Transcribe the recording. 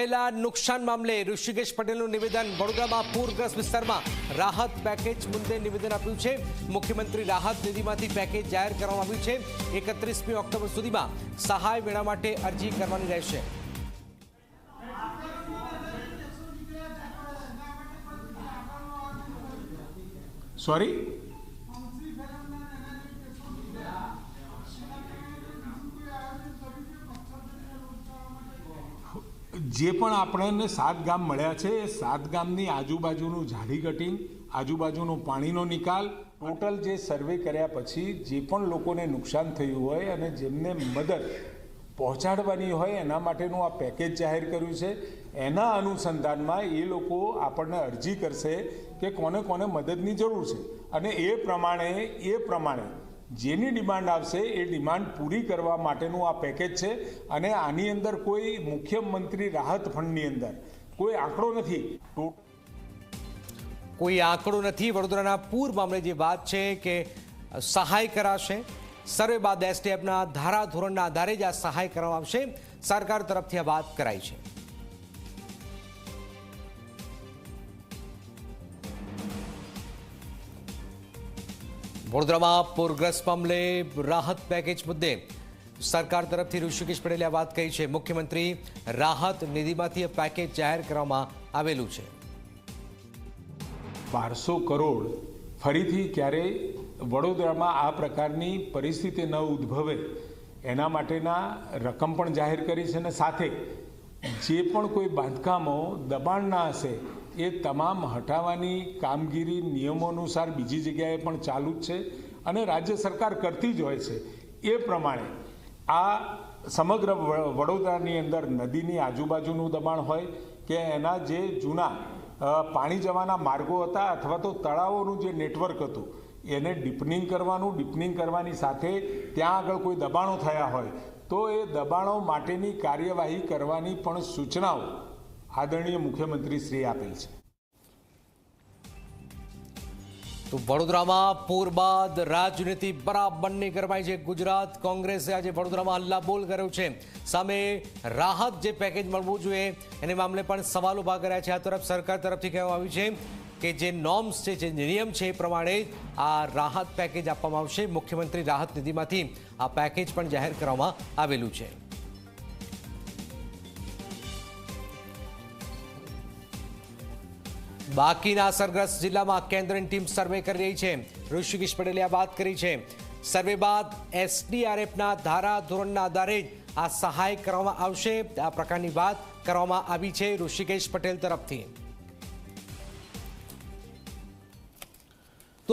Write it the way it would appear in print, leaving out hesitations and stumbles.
થયેલા નુકસાન મામલે ઋષિકેશ પટેલનું નિવેદન। વડોદરામાં પૂરગ્રસ્ત વિસ્તારમાં રાહત પેકેજ મુદ્દે નિવેદન આપ્યું છે। મુખ્યમંત્રી રાહત નિધિમાંથી પેકેજ જાહેર કરવામાં આવ્યું છે। 31મી ઓક્ટોબર સુધીમાં સહાય મેળવવા માટે અરજી કરવાની રહેશે। સોરી, જે પણ આપણને 7 ગામ મળ્યા છે એ 7 ગામની આજુબાજુનું ઝાડી કટિંગ, આજુબાજુનો પાણીનો નિકાલ, ટોટલ જે સર્વે કર્યા પછી જે પણ લોકોને નુકસાન થયું હોય અને જેમને મદદ પહોંચાડવાની હોય એના માટેનું આ પેકેજ જાહેર કર્યું છે। એના અનુસંધાનમાં એ લોકો આપણને અરજી કરશે કે કોને કોને મદદની જરૂર છે અને એ પ્રમાણે જેની ડિમાન્ડ આવશે એ ડિમાન્ડ પૂરી કરવા માટેનું આ પેકેજ છે। અને આની અંદર કોઈ મુખ્યમંત્રી રાહત ફંડની અંદર કોઈ આંકડો નથી, કોઈ આંકડો નથી। વડોદરાના પૂર મામલે જે વાત છે કે સહાય કરાશે, સર્વે બાદ એસટીએફના ધારાધોરણના આધારે જ આ સહાય કરવામાં આવશે। સરકાર તરફથી આ વાત કરાઈ છે। વડોદરામાં પૂરગ્રસ્ત મામલે રાહત પેકેજ મુદ્દે સરકાર તરફથી ઋષિકેશ પટેલે આ વાત કહી છે। મુખ્યમંત્રી રાહત નિધિમાંથી આ પેકેજ જાહેર કરવામાં આવેલું છે। 1200 કરોડ ફરીથી ક્યારેય વડોદરામાં આ પ્રકારની પરિસ્થિતિ ન ઉદ્ભવે એના માટેના રકમ પણ જાહેર કરી છે અને સાથે જે પણ કોઈ બાંધકામો દબાણના હશે એ તમામ હટાવવાની કામગીરી નિયમો અનુસાર બીજી જગ્યાએ પણ ચાલુ જ છે અને રાજ્ય સરકાર કરતી જ હોય છે। એ પ્રમાણે આ સમગ્ર વડોદરાની અંદર નદીની આજુબાજુનું દબાણ હોય કે એના જે જૂના પાણી જવાના માર્ગો હતા અથવા તો તળાવોનું જે નેટવર્ક હતું એને ડીપનિંગ કરવાની સાથે ત્યાં આગળ કોઈ દબાણો થયા હોય તો એ દબાણો માટેની કાર્યવાહી કરવાની પણ સૂચનાઓ આદરણીય મુખ્યમંત્રી શ્રી આપેલ છે। તો વડોદરામાં પૂર બાદ રાજનીતિ બરાબરની ગરમાઈ છે। ગુજરાત કોંગ્રેસે આજે વડોદરામાં હલ્લાબોલ કર્યો છે। સામે રાહત જે પેકેજ મળવું જોઈએ એને મામલે પણ સવાલ ઉભા કર્યા છે। આ તરફ સરકાર તરફથી કહેવામાં આવ્યું છે કે જે નોર્મ્સ છે, જે નિયમ છે એ પ્રમાણે આ રાહત પેકેજ આપવામાં આવશે। મુખ્યમંત્રી રાહત નિધિમાંથી આ પેકેજ પણ જાહેર કરવામાં આવેલું છે। બાકીના અસરગ્રસ્ત જિલ્લામાં કેન્દ્રની ટીમ સર્વે કરી રહી છે। ઋષિકેશ પટેલે આ વાત કરી છે। સર્વે બાદ એસડીઆરએફના ધારાધોરણના આધારે જ આ સહાય કરવામાં આવશે। આ પ્રકારની વાત કરવામાં આવી છે ઋષિકેશ પટેલ તરફથી। તો